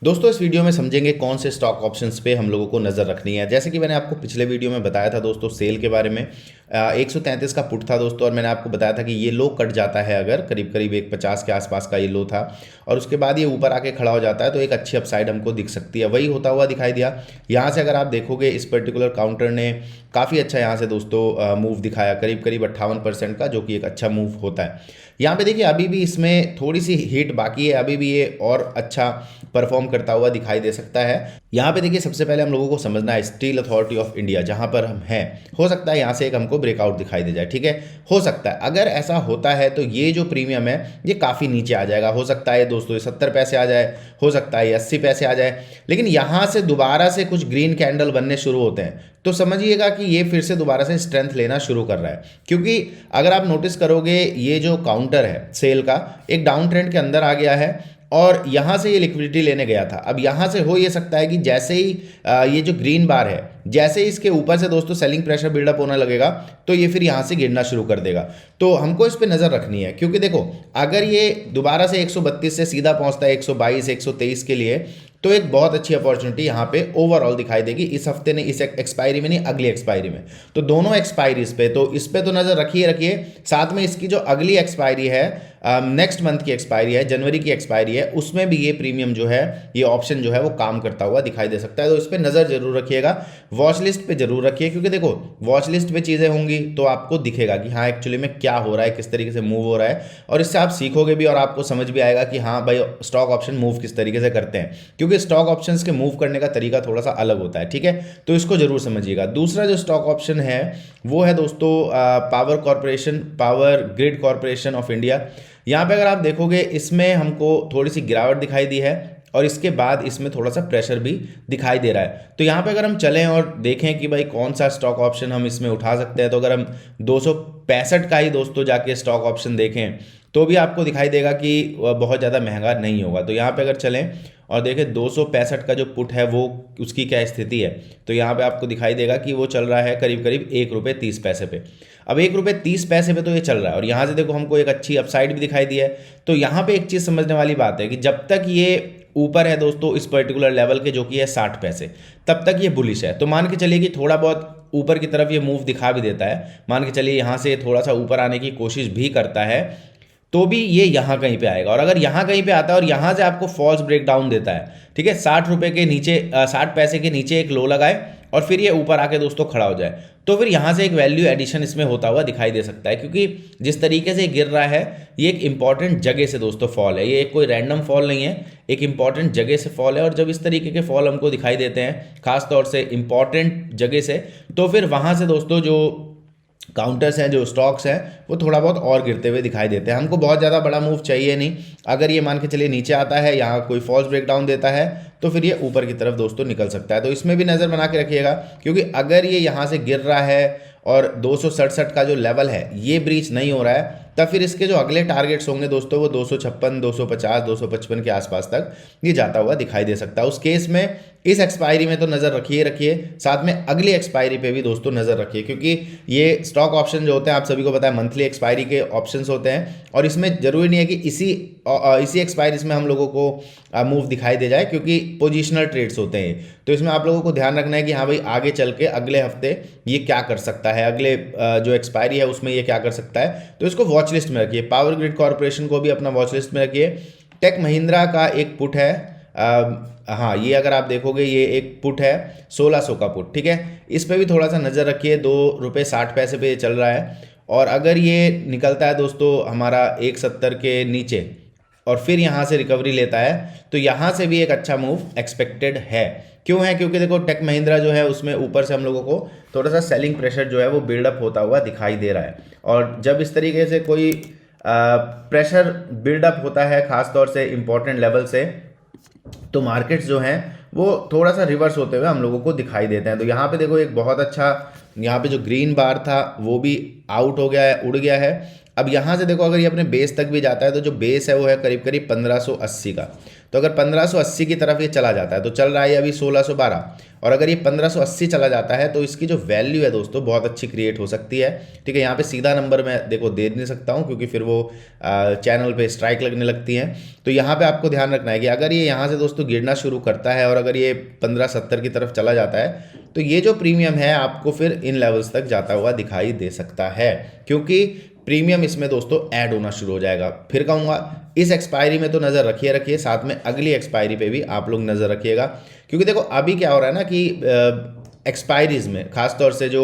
दोस्तों इस वीडियो में समझेंगे कौन से स्टॉक ऑप्शंस पे हम लोगों को नज़र रखनी है। जैसे कि मैंने आपको पिछले वीडियो में बताया था दोस्तों सेल के बारे में। 133 का पुट था दोस्तों, और मैंने आपको बताया था कि ये लो कट जाता है अगर करीब करीब 150 के आसपास का ये लो था, और उसके बाद ये ऊपर आके खड़ा हो जाता है तो एक अच्छी अपसाइड हमको दिख सकती है। वही होता हुआ दिखाई दिया। यहाँ से अगर आप देखोगे इस पर्टिकुलर काउंटर ने काफ़ी अच्छा यहाँ से दोस्तों मूव दिखाया, करीब करीब 58% का, जो कि एक अच्छा मूव होता है। यहाँ पे देखिए अभी भी इसमें थोड़ी सी हिट बाकी है, अभी भी ये और अच्छा परफॉर्म करता हुआ दिखाई दे सकता है। यहाँ पे देखिए सबसे पहले हम लोगों को समझना है स्टील अथॉरिटी ऑफ इंडिया जहाँ पर हम हैं, हो सकता है यहाँ से एक हमको ब्रेकआउट दिखाई दे जाए। ठीक है, हो सकता है अगर ऐसा होता है तो ये जो प्रीमियम है ये काफ़ी नीचे आ जाएगा। हो सकता है दोस्तों ये 70 पैसे आ जाए, हो सकता है ये 80 पैसे आ जाए, लेकिन यहाँ से दोबारा से कुछ ग्रीन कैंडल बनने शुरू होते हैं तो समझिएगा कि ये फिर से दोबारा से स्ट्रेंथ लेना शुरू कर रहा है। क्योंकि अगर आप नोटिस करोगे ये जो काउंटर है सेल का एक डाउन ट्रेंड के अंदर आ गया है और यहाँ से ये लिक्विडिटी लेने गया था। अब यहाँ से हो ये सकता है कि जैसे ही ये जो ग्रीन बार है जैसे ही इसके ऊपर से दोस्तों सेलिंग प्रेशर बिल्डअप होने लगेगा तो ये फिर यहाँ से गिरना शुरू कर देगा। तो हमको इस पे नज़र रखनी है, क्योंकि देखो अगर ये दोबारा से 132 से सीधा पहुँचता है 122 123 के लिए तो एक बहुत अच्छी अपॉर्चुनिटी यहाँ पे ओवरऑल दिखाई देगी इस हफ्ते ने, इस एक्सपायरी में नहीं अगली एक्सपायरी में। तो दोनों एक्सपायरीज पे तो इस पे तो नज़र रखिए, साथ में इसकी जो अगली एक्सपायरी है नेक्स्ट मंथ की एक्सपायरी है, जनवरी की एक्सपायरी है, उसमें भी ये प्रीमियम जो है ये ऑप्शन जो है वो काम करता हुआ दिखाई दे सकता है। तो इस पर नज़र जरूर रखिएगा, वॉच लिस्ट पे जरूर रखिए, क्योंकि देखो वॉच लिस्ट पे चीज़ें होंगी तो आपको दिखेगा कि हाँ एक्चुअली में क्या हो रहा है, किस तरीके से मूव हो रहा है, और इससे आप सीखोगे भी और आपको समझ भी आएगा कि हाँ भाई स्टॉक ऑप्शन मूव किस तरीके से करते हैं, क्योंकि स्टॉक ऑप्शंस के मूव करने का तरीका थोड़ा सा अलग होता है। ठीक है, तो इसको जरूर समझिएगा। दूसरा जो स्टॉक ऑप्शन है वो है दोस्तों power grid corporation of India. यहाँ पे अगर आप देखोगे इसमें हमको थोड़ी सी गिरावट दिखाई दी है और इसके बाद इसमें थोड़ा सा प्रेशर भी दिखाई दे रहा है। तो यहाँ पे अगर हम चलें और देखें कि भाई कौन सा स्टॉक ऑप्शन हम इसमें उठा सकते हैं, तो अगर हम 265 का ही दोस्तों जाके स्टॉक ऑप्शन देखें तो भी आपको दिखाई देगा कि वह बहुत ज़्यादा महंगा नहीं होगा। तो यहाँ पे अगर चलें और देखें 265 का जो पुट है वो उसकी क्या स्थिति है, तो यहाँ पे आपको दिखाई देगा कि वो चल रहा है करीब करीब ₹1.30 पे। अब ₹1.30 पे तो ये चल रहा है और यहाँ से देखो हमको एक अच्छी अपसाइड भी दिखाई दी है। तो यहाँ पे एक चीज़ समझने वाली बात है कि जब तक ये ऊपर है दोस्तों इस पर्टिकुलर लेवल के जो कि है 60 पैसे, तब तक ये बुलिश है। तो मान के चलिए कि थोड़ा बहुत ऊपर की तरफ ये मूव दिखा भी देता है, मान के चलिए यहाँ से थोड़ा सा ऊपर आने की कोशिश भी करता है, तो भी ये यहाँ कहीं पे आएगा। और अगर यहाँ कहीं पे आता है और यहाँ से आपको फॉल्स ब्रेक डाउन देता है, ठीक है, 60 रुपये के नीचे 60 पैसे के नीचे एक लो लगाए और फिर ये ऊपर आके दोस्तों खड़ा हो जाए, तो फिर यहाँ से एक वैल्यू एडिशन इसमें होता हुआ दिखाई दे सकता है। क्योंकि जिस तरीके से गिर रहा है ये एक इंपॉर्टेंट जगह से दोस्तों फॉल है, ये एक कोई रैंडम फॉल नहीं है, एक इंपॉर्टेंट जगह से फॉल है। और जब इस तरीके के फॉल हमको दिखाई देते हैं खासतौर से इंपॉर्टेंट जगह से, तो फिर वहाँ से दोस्तों जो काउंटर्स हैं जो स्टॉक्स हैं वो थोड़ा बहुत और गिरते हुए दिखाई देते हैं। हमको बहुत ज़्यादा बड़ा मूव चाहिए नहीं, अगर ये मान के चलिए नीचे आता है यहाँ कोई फॉल्स ब्रेकडाउन देता है तो फिर ये ऊपर की तरफ दोस्तों निकल सकता है। तो इसमें भी नज़र बना के रखिएगा, क्योंकि अगर ये यहाँ से गिर रहा है और 267 का जो लेवल है ये ब्रीच नहीं हो रहा है, तब फिर इसके जो अगले टारगेट्स होंगे दोस्तों वो 256 250 255 के आसपास तक ये जाता हुआ दिखाई दे सकता है। उस केस में इस एक्सपायरी में तो नज़र रखिए, साथ में अगली एक्सपायरी पे भी दोस्तों नज़र रखिए, क्योंकि ये स्टॉक ऑप्शन जो होते हैं आप सभी को पता है मंथली एक्सपायरी के ऑप्शंस होते हैं, और इसमें ज़रूरी नहीं है कि इसी एक्सपायरी में हम लोगों को मूव दिखाई दे जाए, क्योंकि पोजिशनल ट्रेड्स होते हैं। तो इसमें आप लोगों को ध्यान रखना है कि हाँ भाई आगे चल के अगले हफ्ते ये क्या कर सकता है, अगले जो एक्सपायरी है उसमें ये क्या कर सकता है। तो इसको वॉच लिस्ट में रखिए, पावर ग्रिड कॉर्पोरेशन को भी अपना वॉच लिस्ट में रखिए। टेक महिंद्रा का एक पुट है, हाँ ये अगर आप देखोगे ये एक पुट है 1600 का पुट, ठीक है, इस पे भी थोड़ा सा नज़र रखिए, ₹2.60 पे ये चल रहा है। और अगर ये निकलता है दोस्तों हमारा 170 के नीचे और फिर यहाँ से रिकवरी लेता है तो यहाँ से भी एक अच्छा मूव एक्सपेक्टेड है। क्यों है, क्योंकि देखो टेक महिंद्रा जो है उसमें ऊपर से हम लोगों को थोड़ा सा सेलिंग प्रेशर जो है वो बिल्डअप होता हुआ दिखाई दे रहा है। और जब इस तरीके से कोई प्रेशर बिल्डअप होता है खासतौर से इंपॉर्टेंट लेवल से, तो मार्केट्स जो हैं वो थोड़ा सा रिवर्स होते हुए हम लोगों को दिखाई देते हैं। तो यहाँ पे देखो एक बहुत अच्छा यहाँ पे जो ग्रीन बार था वो भी आउट हो गया है, उड़ गया है, अब यहाँ से देखो, अगर ये अपने बेस तक भी जाता है तो जो बेस है वो है करीब करीब 1580 का। तो अगर 1580 की तरफ ये चला जाता है, तो चल रहा है अभी 1612, और अगर ये 1580 चला जाता है तो इसकी जो वैल्यू है दोस्तों बहुत अच्छी क्रिएट हो सकती है। ठीक है, यहाँ पे सीधा नंबर मैं देखो दे नहीं सकता हूँ, क्योंकि फिर वो चैनल पे स्ट्राइक लगने लगती है। तो यहाँ पे आपको ध्यान रखना है कि अगर ये यहाँ से दोस्तों गिरना शुरू करता है और अगर ये 1570 की तरफ चला जाता है, तो ये जो प्रीमियम है आपको फिर इन लेवल्स तक जाता हुआ दिखाई दे सकता है, क्योंकि प्रीमियम इसमें दोस्तों ऐड होना शुरू हो जाएगा। फिर कहूँगा इस एक्सपायरी में तो नज़र रखिए, साथ में अगली एक्सपायरी पे भी आप लोग नज़र रखिएगा, क्योंकि देखो अभी क्या हो रहा है ना कि एक्सपायरीज में खासतौर से जो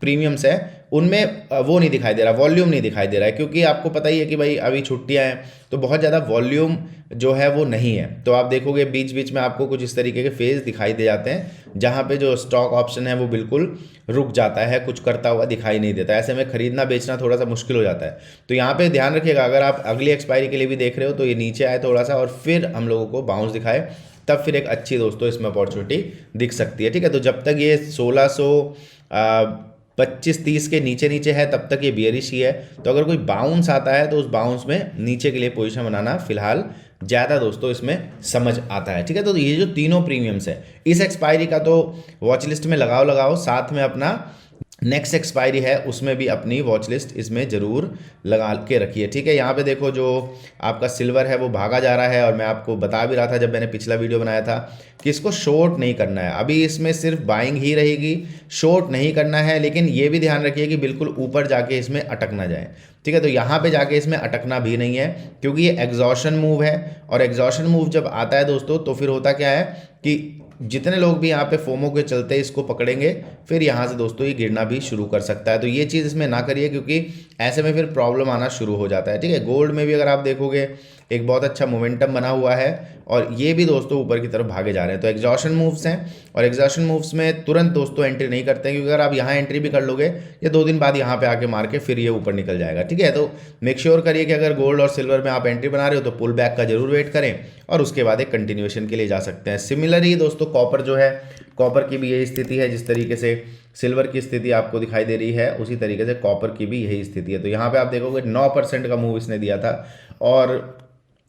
प्रीमियम्स है उनमें वो नहीं दिखाई दे रहा, वॉल्यूम नहीं दिखाई दे रहा है, क्योंकि आपको पता ही है कि भाई अभी छुट्टियां हैं तो बहुत ज़्यादा वॉल्यूम जो है वो नहीं है। तो आप देखोगे बीच बीच में आपको कुछ इस तरीके के फेज दिखाई दे जाते हैं जहां पे जो स्टॉक ऑप्शन है वो बिल्कुल रुक जाता है, कुछ करता हुआ दिखाई नहीं देता। ऐसे में खरीदना बेचना थोड़ा सा मुश्किल हो जाता है। तो यहाँ पे ध्यान रखिएगा, अगर आप अगली एक्सपायरी के लिए भी देख रहे हो तो ये नीचे आए थोड़ा सा और फिर हम लोगों को बाउंस दिखाए, तब फिर एक अच्छी दोस्तों इसमें अपॉर्चुनिटी दिख सकती है। ठीक है, तो जब तक ये 1625-30 के नीचे नीचे है तब तक ये बियरिश ही है। तो अगर कोई बाउंस आता है तो उस बाउंस में नीचे के लिए पोजीशन बनाना फिलहाल ज़्यादा दोस्तों इसमें समझ आता है। ठीक है, तो ये जो तीनों प्रीमियम्स है इस एक्सपायरी का तो वॉच लिस्ट में लगाओ, साथ में अपना नेक्स्ट एक्सपायरी है उसमें भी अपनी वॉच लिस्ट इसमें ज़रूर लगा के रखिए। ठीक है, यहाँ पे देखो जो आपका सिल्वर है वो भागा जा रहा है, और मैं आपको बता भी रहा था जब मैंने पिछला वीडियो बनाया था कि इसको शॉर्ट नहीं करना है, अभी इसमें सिर्फ बाइंग ही रहेगी, शॉर्ट नहीं करना है। लेकिन ये भी ध्यान रखिए कि बिल्कुल ऊपर जाके इसमें अटक ना जाए। ठीक है, तो यहाँ पे जाके इसमें अटकना भी नहीं है, क्योंकि ये एग्जॉशन मूव है, और एग्जॉशन मूव जब आता है दोस्तों तो फिर होता क्या है कि जितने लोग भी यहाँ पे फोमो के चलते इसको पकड़ेंगे फिर यहाँ से दोस्तों ये गिरना भी शुरू कर सकता है। तो ये चीज़ इसमें ना करिए, क्योंकि ऐसे में फिर प्रॉब्लम आना शुरू हो जाता है। ठीक है, गोल्ड में भी अगर आप देखोगे एक बहुत अच्छा मोमेंटम बना हुआ है और ये भी दोस्तों ऊपर की तरफ भागे जा रहे हैं। तो एग्जॉशन मूव्स हैं, और एग्जॉशन मूव्स में तुरंत दोस्तों एंट्री नहीं करते हैं, क्योंकि अगर आप यहाँ एंट्री भी कर लोगे या 2 दिन बाद यहाँ पे आके मार के फिर ये ऊपर निकल जाएगा। ठीक है, तो मेक श्योर करिए कि अगर गोल्ड और सिल्वर में आप एंट्री बना रहे हो तो पुल बैक का जरूर वेट करें, और उसके बाद एक कंटिन्यूएशन के लिए जा सकते हैं। सिमिलरली दोस्तों कॉपर जो है, कॉपर की भी यही स्थिति है, जिस तरीके से सिल्वर की स्थिति आपको दिखाई दे रही है उसी तरीके से कॉपर की भी यही स्थिति है। तो यहाँ पे आप देखोगे 9% का मूव इसने दिया था, और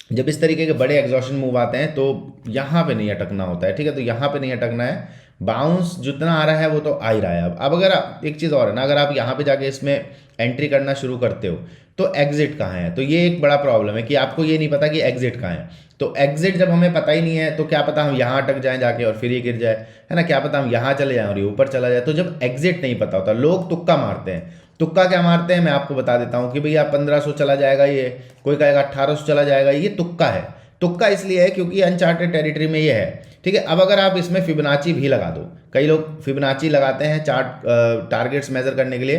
जब इस तरीके के बड़े एग्जॉशन मूव आते हैं तो यहाँ पे नहीं अटकना होता है। ठीक है, तो यहाँ पे नहीं अटकना है, बाउंस जितना आ रहा है वो तो आ ही रहा है। अब अगर एक चीज़ और है ना, अगर आप यहाँ पे जाके इसमें एंट्री करना शुरू करते हो तो एग्जिट कहाँ है, तो ये एक बड़ा प्रॉब्लम है कि आपको ये नहीं पता कि एग्जिट कहाँ है। तो एग्जिट जब हमें पता ही नहीं है तो क्या पता हम यहाँ अटक जाएं जाके और फिर ये गिर जाए, है ना, क्या पता हम यहाँ चले जाएं और ये ऊपर चला जाए। तो जब एग्जिट नहीं पता होता लोग तुक्का मारते हैं। तुक्का क्या मारते हैं मैं आपको बता देता हूँ कि भैया 1500 चला जाएगा, ये कोई कहेगा 1800 चला जाएगा, ये तुक्का है। तुक्का इसलिए है क्योंकि अनचार्टेड टेरिटरी में ये है। ठीक है, अब अगर आप इसमें फिबोनाची भी लगा दो, कई लोग फिबोनाची लगाते हैं चार्ट टारगेट्स मेजर करने के लिए,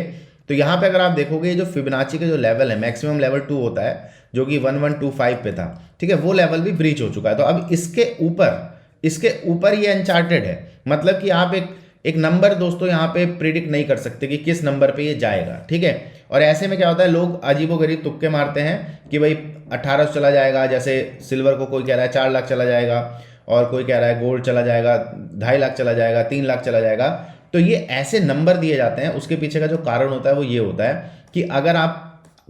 तो यहाँ पे अगर आप देखोगे ये जो फिबोनाची का जो लेवल है मैक्सिमम लेवल 2 होता है, जो कि 1125 पे था। ठीक है, वो लेवल भी ब्रीच हो चुका है। तो अब इसके ऊपर ये अनचार्टेड है, मतलब कि आप एक नंबर दोस्तों यहाँ पे प्रिडिक्ट नहीं कर सकते कि किस नंबर पे ये जाएगा। ठीक है, और ऐसे में क्या होता है लोग अजीबोगरीब तुक्के मारते हैं कि भाई 1800 चला जाएगा, जैसे सिल्वर को कोई कह रहा है 4 लाख चला जाएगा, और कोई कह रहा है गोल्ड चला जाएगा 2.5 लाख चला जाएगा, 3 लाख चला जाएगा। तो ये ऐसे नंबर दिए जाते हैं, उसके पीछे का जो कारण होता है वो ये होता है कि अगर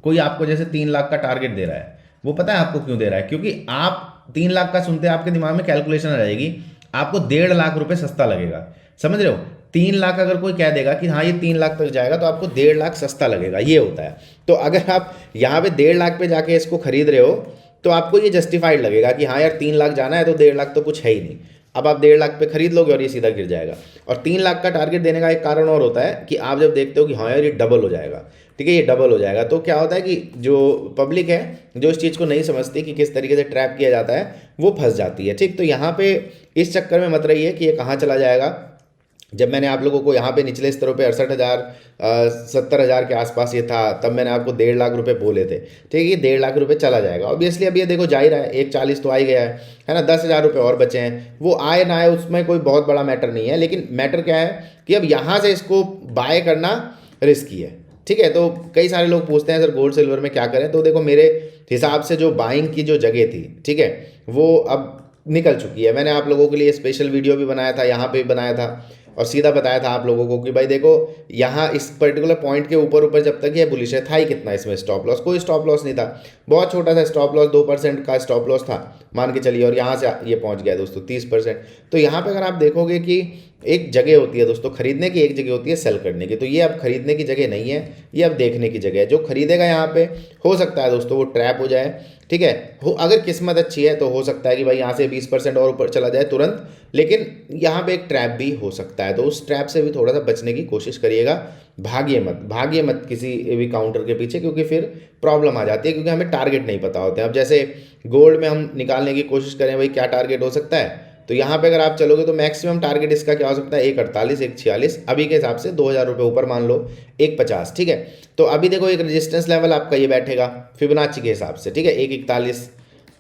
कोई आपको जैसे 3 लाख का टारगेट दे रहा है, वो पता है आपको क्यों दे रहा है, क्योंकि आप 3 लाख का सुनते हैं आपके दिमाग में कैलकुलेशन आ जाएगी, आपको 1.5 लाख रुपए सस्ता लगेगा। समझ रहे हो, 3 लाख अगर कोई कह देगा कि हाँ ये 3 लाख तक जाएगा तो आपको 1.5 लाख सस्ता लगेगा, ये होता है। तो अगर आप यहाँ पे 1.5 लाख पे जाके इसको खरीद रहे हो तो आपको ये जस्टिफाइड लगेगा कि हाँ यार 3 लाख जाना है तो 1.5 लाख तो कुछ है ही नहीं। अब आप 1.5 लाख पे खरीद लोगे और ये सीधा गिर जाएगा। और 3 लाख का टारगेट देने का एक कारण और होता है कि आप जब देखते हो कि हाँ यार ये डबल हो जाएगा, ठीक है, ये डबल हो जाएगा, तो क्या होता है कि जो पब्लिक है जो इस चीज़ को नहीं समझती कि किस तरीके से ट्रैप किया जाता है वो फंस जाती है। ठीक, तो यहाँ पे इस चक्कर में मत रहिए कि ये कहाँ चला जाएगा। जब मैंने आप लोगों को यहाँ पे निचले स्तरों पे 68,000 70,000 के आसपास ये था, तब मैंने आपको 1.5 लाख रुपए बोले थे। ठीक है, ये 1.5 लाख रुपए चला जाएगा। ऑब्वियसली अब ये देखो जा ही रहा है, 140 तो आ ही गया है ना, 10,000 रुपये और बचे हैं, वो आए ना आए उसमें कोई बहुत बड़ा मैटर नहीं है। लेकिन मैटर क्या है कि अब यहाँ से इसको बाय करना रिस्की है। ठीक है, तो कई सारे लोग पूछते हैं सर गोल्ड सिल्वर में क्या करें, तो देखो मेरे हिसाब से जो बाइंग की जो जगह थी, ठीक है, वो अब निकल चुकी है। मैंने आप लोगों के लिए स्पेशल वीडियो भी बनाया था, यहाँ पे भी बनाया था, और सीधा बताया था आप लोगों को कि भाई देखो यहाँ इस पर्टिकुलर पॉइंट के ऊपर ऊपर जब तक ये बुलिश है, था ही कितना इसमें स्टॉप लॉस, कोई स्टॉप लॉस नहीं था, बहुत छोटा सा स्टॉप लॉस 2% का स्टॉप लॉस था मान के चलिए, और यहाँ से ये पहुँच गया दोस्तों 30%। तो यहाँ पे अगर आप देखोगे कि एक जगह होती है दोस्तों खरीदने की, एक जगह होती है सेल करने की, तो ये अब खरीदने की जगह नहीं है, ये अब देखने की जगह है। जो खरीदेगा यहाँ पे हो सकता है दोस्तों वो ट्रैप हो जाए, ठीक है, हो अगर किस्मत अच्छी है तो हो सकता है कि भाई यहाँ से 20% और ऊपर चला जाए तुरंत, लेकिन यहाँ पे एक ट्रैप भी हो सकता है, तो उस ट्रैप से भी थोड़ा सा बचने की कोशिश करिएगा। भागिए मत किसी भी काउंटर के पीछे, क्योंकि फिर प्रॉब्लम आ जाती है, क्योंकि हमें टारगेट नहीं पता होते हैं। अब जैसे गोल्ड में हम निकालने की कोशिश करें भाई क्या टारगेट हो सकता है, तो यहाँ पे अगर आप चलोगे तो मैक्सिमम टारगेट इसका क्या हो सकता है, 148, 146, अभी के हिसाब से 2000 रुपये ऊपर मान लो 150, ठीक है। तो अभी देखो एक रेजिस्टेंस लेवल आपका ये बैठेगा फिबोनाची के हिसाब से, ठीक है, 141,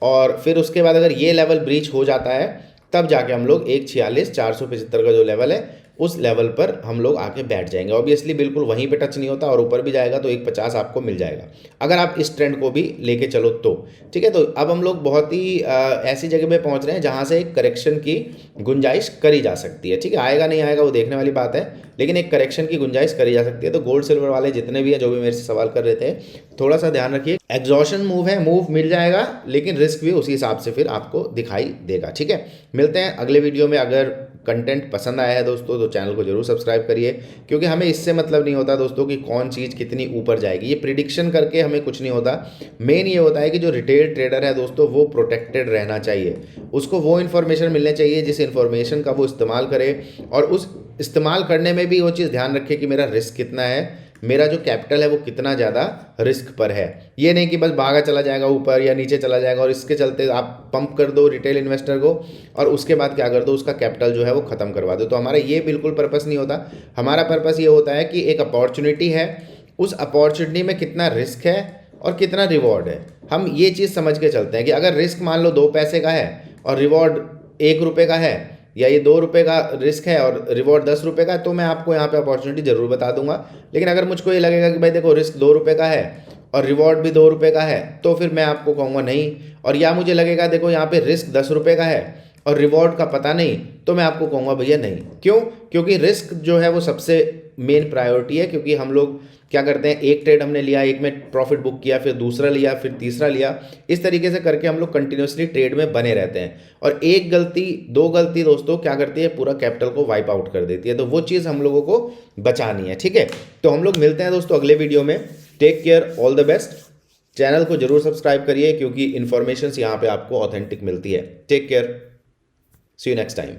और फिर उसके बाद अगर ये लेवल ब्रीच हो जाता है तब जाके हम लोग 146,475 का जो लेवल है उस लेवल पर हम लोग आके बैठ जाएंगे। ऑब्वियसली बिल्कुल वहीं पे टच नहीं होता, और ऊपर भी जाएगा तो 150 आपको मिल जाएगा अगर आप इस ट्रेंड को भी लेके चलो तो, ठीक है। तो अब हम लोग बहुत ही ऐसी जगह पे पहुंच रहे हैं जहां से एक करेक्शन की गुंजाइश करी जा सकती है, ठीक है। आएगा नहीं आएगा वो देखने वाली बात है, लेकिन एक करेक्शन की गुंजाइश करी जा सकती है। तो गोल्ड सिल्वर वाले जितने भी हैं जो भी मेरे से सवाल कर रहे थे, थोड़ा सा ध्यान रखिए, एग्जॉशन मूव है, मूव मिल जाएगा, लेकिन रिस्क भी उसी हिसाब से फिर आपको दिखाई देगा, ठीक है। मिलते हैं अगले वीडियो में। अगर कंटेंट पसंद आया है दोस्तों तो चैनल को जरूर सब्सक्राइब करिए, क्योंकि हमें इससे मतलब नहीं होता दोस्तों कि कौन चीज़ कितनी ऊपर जाएगी, ये प्रिडिक्शन करके हमें कुछ नहीं होता। मेन ये होता है कि जो रिटेल ट्रेडर है दोस्तों वो प्रोटेक्टेड रहना चाहिए, उसको वो इन्फॉर्मेशन मिलनी चाहिए जिस इन्फॉर्मेशन का वो इस्तेमाल करे, और उस इस्तेमाल करने में भी वो चीज़ ध्यान रखे कि मेरा रिस्क कितना है, मेरा जो कैपिटल है वो कितना ज़्यादा रिस्क पर है। ये नहीं कि बस भागा चला जाएगा ऊपर या नीचे चला जाएगा और इसके चलते आप पंप कर दो रिटेल इन्वेस्टर को, और उसके बाद क्या कर दो, उसका कैपिटल जो है वो ख़त्म करवा दो। तो हमारा ये बिल्कुल पर्पस नहीं होता। हमारा पर्पस ये होता है कि एक अपॉर्चुनिटी है, उस अपॉर्चुनिटी में कितना रिस्क है और कितना रिवॉर्ड है, हम ये चीज़ समझ के चलते हैं। कि अगर रिस्क मान लो 2 पैसे का है और रिवॉर्ड 1 रुपये का है, या ये 2 रुपये का रिस्क है और रिवॉर्ड 10 रुपये का है, तो मैं आपको यहाँ पे अपॉर्चुनिटी जरूर बता दूंगा। लेकिन अगर मुझको ये लगेगा कि भाई देखो रिस्क 2 रुपये का है और रिवॉर्ड भी 2 रुपये का है, तो फिर मैं आपको कहूँगा नहीं। और या मुझे लगेगा देखो यहाँ पे रिस्क 10 रुपये का है और रिवॉर्ड का पता नहीं, तो मैं आपको कहूँगा भैया नहीं। क्यों? क्योंकि रिस्क जो है वो सबसे मेन प्रायोरिटी है। क्योंकि हम लोग क्या करते हैं, एक ट्रेड हमने लिया, एक में प्रॉफिट बुक किया, फिर दूसरा लिया, फिर तीसरा लिया, इस तरीके से करके हम लोग कंटिन्यूसली ट्रेड में बने रहते हैं। और एक गलती 2 गलती दोस्तों क्या करती है, पूरा कैपिटल को वाइप आउट कर देती है। तो वो चीज़ हम लोगों को बचानी है, ठीक है। तो हम लोग मिलते हैं दोस्तों अगले वीडियो में। Take care, all the best. Channel को जरूर सब्सक्राइब करिए, क्योंकि इन्फॉर्मेशन यहाँ पे आपको ऑथेंटिक मिलती है। Take care, see you next time.